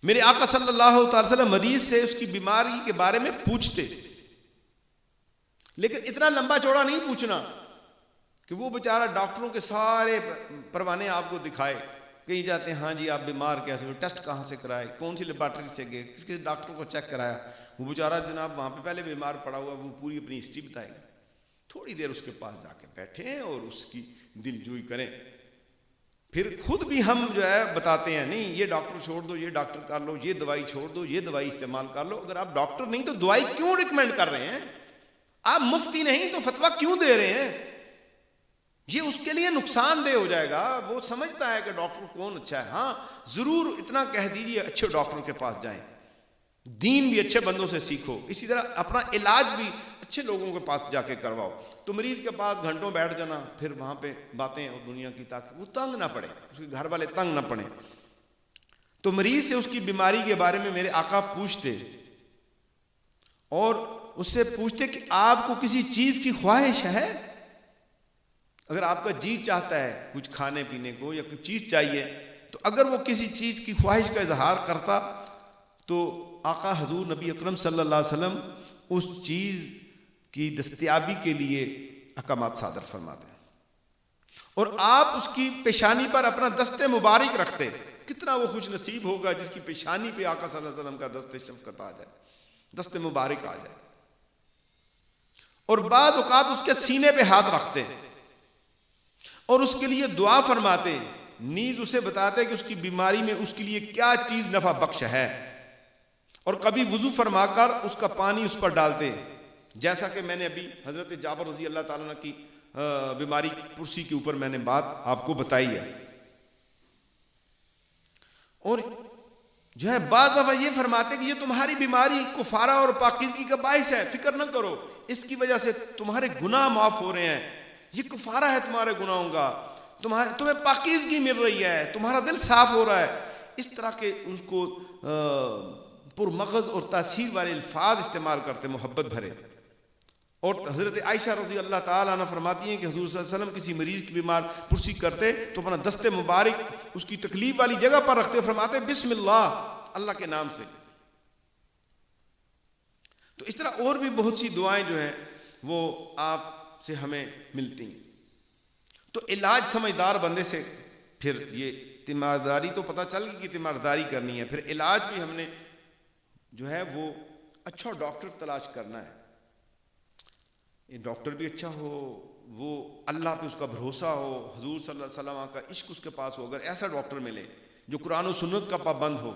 میرے آقا صلی اللہ تعالی وسلم مریض سے اس کی بیماری کے بارے میں پوچھتے، لیکن اتنا لمبا چوڑا نہیں پوچھنا کہ وہ بیچارہ ڈاکٹروں کے سارے پروانے آپ کو دکھائے. کہیں جاتے ہیں ہاں جی آپ بیمار کیسے ہو، ٹیسٹ کہاں سے کرائے، کون سی لیبارٹری سے گئے، کس کس ڈاکٹر کو چیک کرایا. وہ بیچارہ جناب وہاں پہ پہلے بیمار پڑا ہوا، وہ پوری اپنی ہسٹری بتائے گا. تھوڑی دیر اس کے پاس جا کے بیٹھیں اور اس کی دل جوئی کریں. پھر خود بھی ہم جو ہے بتاتے ہیں نہیں یہ ڈاکٹر چھوڑ دو، یہ ڈاکٹر کر لو، یہ دوائی چھوڑ دو، یہ دوائی استعمال کر لو. اگر آپ ڈاکٹر نہیں تو دوائی کیوں ریکمینڈ کر رہے ہیں؟ آپ مفتی نہیں تو فتویٰ کیوں دے رہے ہیں؟ یہ اس کے لیے نقصان دہ ہو جائے گا. وہ سمجھتا ہے کہ ڈاکٹر کون اچھا ہے. ہاں ضرور اتنا کہہ دیجیے اچھے ڈاکٹر کے پاس جائیں، دین بھی اچھے بندوں سے سیکھو، اسی طرح اپنا علاج بھی اچھے لوگوں کے پاس جا کے کرواؤ. تو مریض کے پاس گھنٹوں بیٹھ جانا، پھر وہاں پہ باتیں اور دنیا کی، تاکہ وہ تنگ نہ پڑے، اس کے گھر والے تنگ نہ پڑیں. تو مریض سے اس کی بیماری کے بارے میں میرے آقا پوچھتے، اور اس سے پوچھتے کہ آپ کو کسی چیز کی خواہش ہے؟ اگر آپ کا جی چاہتا ہے کچھ کھانے پینے کو یا کچھ چیز چاہیے، تو اگر وہ کسی چیز کی خواہش کا اظہار کرتا تو آقا حضور نبی اکرم صلی اللہ علیہ وسلم اس چیز کی دستیابی کے لیے احکامات صادر فرماتے ہیں. اور آپ اس کی پیشانی پر اپنا دست مبارک رکھتے. کتنا وہ خوش نصیب ہوگا جس کی پیشانی پہ آقا صلی اللہ علیہ وسلم کا دست شفقت آ جائے، دست مبارک آ جائے. اور بعض اوقات اس کے سینے پہ ہاتھ رکھتے اور اس کے لیے دعا فرماتے، نیز اسے بتاتے کہ اس کی بیماری میں اس کے لیے کیا چیز نفع بخش ہے. اور کبھی وضو فرما کر اس کا پانی اس پر ڈالتے، جیسا کہ میں نے ابھی حضرت جابر رضی اللہ تعالیٰ عنہ کی بیماری پرسی کے اوپر میں نے بات آپ کو بتائی ہے. اور جو ہے بعض دفعہ یہ فرماتے کہ یہ تمہاری بیماری کفارہ اور پاکیزگی کا باعث ہے، فکر نہ کرو، اس کی وجہ سے تمہارے گناہ معاف ہو رہے ہیں، یہ کفارہ ہے تمہارے گناہوں کا، تمہیں پاکیزگی مل رہی ہے، تمہارا دل صاف ہو رہا ہے. اس طرح کے ان کو پرمغز اور تاثیر والے الفاظ استعمال کرتے، محبت بھرے. اور حضرت عائشہ رضی اللہ تعالیٰ عنہ فرماتی ہیں کہ حضور صلی اللہ علیہ وسلم کسی مریض کی بیمار پرسی کرتے تو اپنا دست مبارک اس کی تکلیف والی جگہ پر رکھتے، فرماتے بسم اللہ، اللہ کے نام سے. تو اس طرح اور بھی بہت سی دعائیں جو ہیں وہ آپ سے ہمیں ملتی ہیں. تو علاج سمجھدار بندے سے، پھر یہ تیمارداری تو پتہ چل گئی کہ تیمارداری کرنی ہے، پھر علاج بھی ہم نے جو ہے وہ اچھا ڈاکٹر تلاش کرنا ہے. یہ ڈاکٹر بھی اچھا ہو، وہ اللہ پہ اس کا بھروسہ ہو، حضور صلی اللہ علیہ وسلم کا عشق اس کے پاس ہو. اگر ایسا ڈاکٹر ملے جو قرآن و سنت کا پابند ہو،